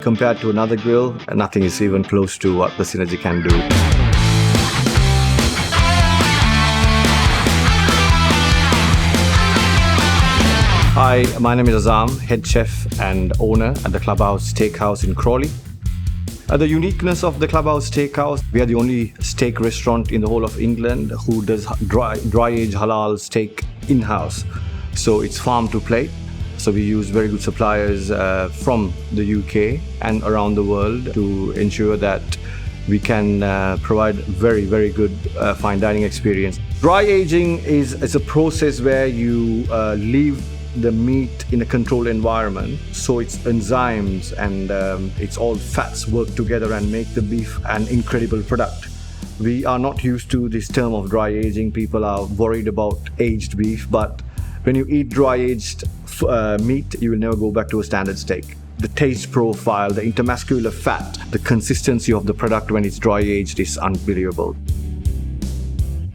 Compared to another grill, nothing is even close to what the Synergy can do. Hi, my name is Azam, head chef and owner at the Clubhouse Steakhouse in Crawley. The uniqueness of the Clubhouse Steakhouse, we are the only steak restaurant in the whole of England who does dry age halal steak in-house. So it's farm to plate. So we use very good suppliers from the UK and around the world to ensure that we can provide very, very good fine dining experience. Dry aging is a process where you leave the meat in a controlled environment, so its enzymes and its all fats work together and make the beef an incredible product. We are not used to this term of dry aging. People are worried about aged beef, but when you eat dry aged meat, you will never go back to a standard steak. The taste profile, the intermuscular fat, the consistency of the product when it's dry aged is unbelievable.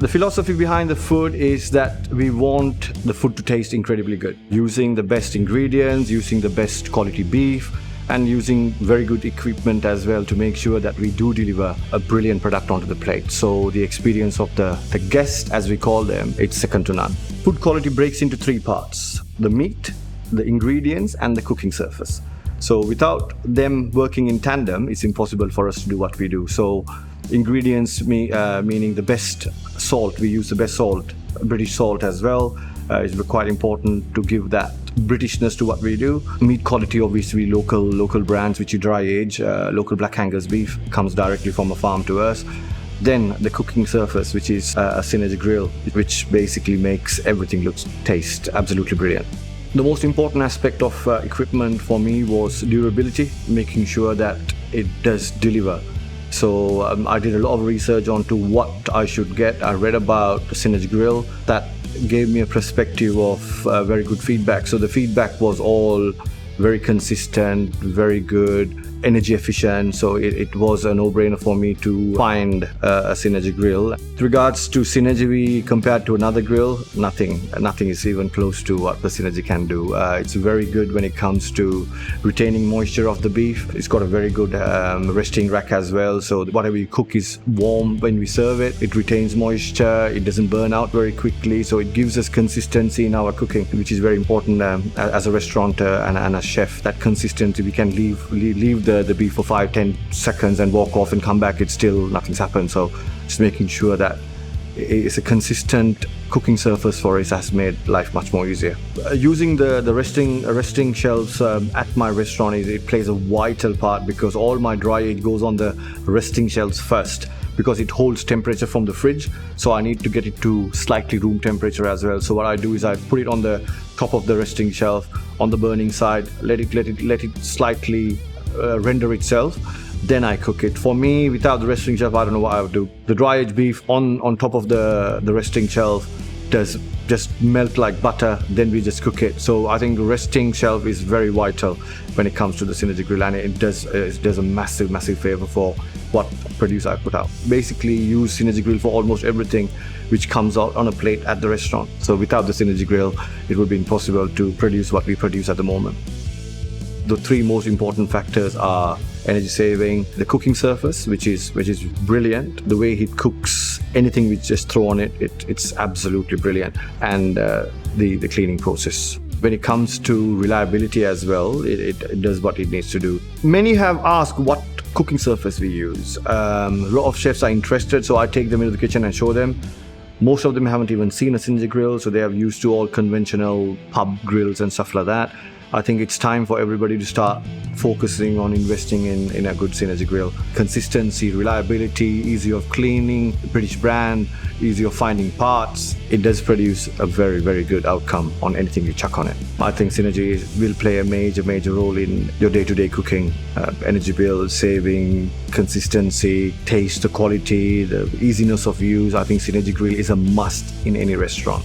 The philosophy behind the food is that we want the food to taste incredibly good, using the best ingredients, using the best quality beef, and using very good equipment as well to make sure that we do deliver a brilliant product onto the plate. So the experience of the guest, as we call them, it's second to none. Food quality breaks into three parts: the meat, the ingredients, and the cooking surface. So without them working in tandem, it's impossible for us to do what we do. So ingredients, meaning the best salt, we use the best salt, British salt as well. It's quite important to give that Britishness to what we do. Meat quality, obviously local brands which you dry age, local Black Angus beef comes directly from a farm to us. Then the cooking surface, which is a Synergy grill, which basically makes everything taste absolutely brilliant. The most important aspect of equipment for me was durability, making sure that it does deliver. So I did a lot of research onto what I should get. I read about the Synergy grill. That gave me a perspective of very good feedback. So the feedback was all very consistent, very good, energy efficient. So it was a no-brainer for me to find a Synergy grill. With regards to Synergy, compared to another grill, nothing is even close to what the Synergy can do. It's very good when it comes to retaining moisture of the beef. It's got a very good resting rack as well. So whatever you cook is warm when we serve it. It retains moisture. It doesn't burn out very quickly. So it gives us consistency in our cooking, which is very important as a restaurateur and a chef. That consistency, we can leave the beef for 5-10 seconds and walk off and come back, it's still nothing's happened. So just making sure that it's a consistent cooking surface for us has made life much more easier. Using the resting shelves at my restaurant, it plays a vital part because all my dry age goes on the resting shelves first, because it holds temperature from the fridge. So I need to get it to slightly room temperature as well. So what I do is I put it on the top of the resting shelf on the burning side, let it slightly render itself. Then I cook it. For me, without the resting shelf, I don't know what I would do. The dry aged beef on top of the resting shelf does just melt like butter. Then we just cook it. So I think the resting shelf is very vital when it comes to the Synergy grill, and it does a massive favor for what produce I put out. Basically use Synergy grill for almost everything which comes out on a plate at the restaurant. So without the Synergy grill, it would be impossible to produce what we produce at the moment. The three most important factors are energy saving, the cooking surface, which is brilliant. The way he cooks anything we just throw on it's absolutely brilliant, and the cleaning process. When it comes to reliability as well, it does what it needs to do. Many have asked what cooking surface we use. A lot of chefs are interested, so I take them into the kitchen and show them. Most of them haven't even seen a Synergy grill, so they are used to all conventional pub grills and stuff like that. I think it's time for everybody to start focusing on investing in a good Synergy grill. Consistency, reliability, easy of cleaning, British brand, easy of finding parts. It does produce a very, very good outcome on anything you chuck on it. I think Synergy will play a major role in your day-to-day cooking. Energy bill, saving, consistency, taste, the quality, the easiness of use. I think Synergy grill is a must in any restaurant.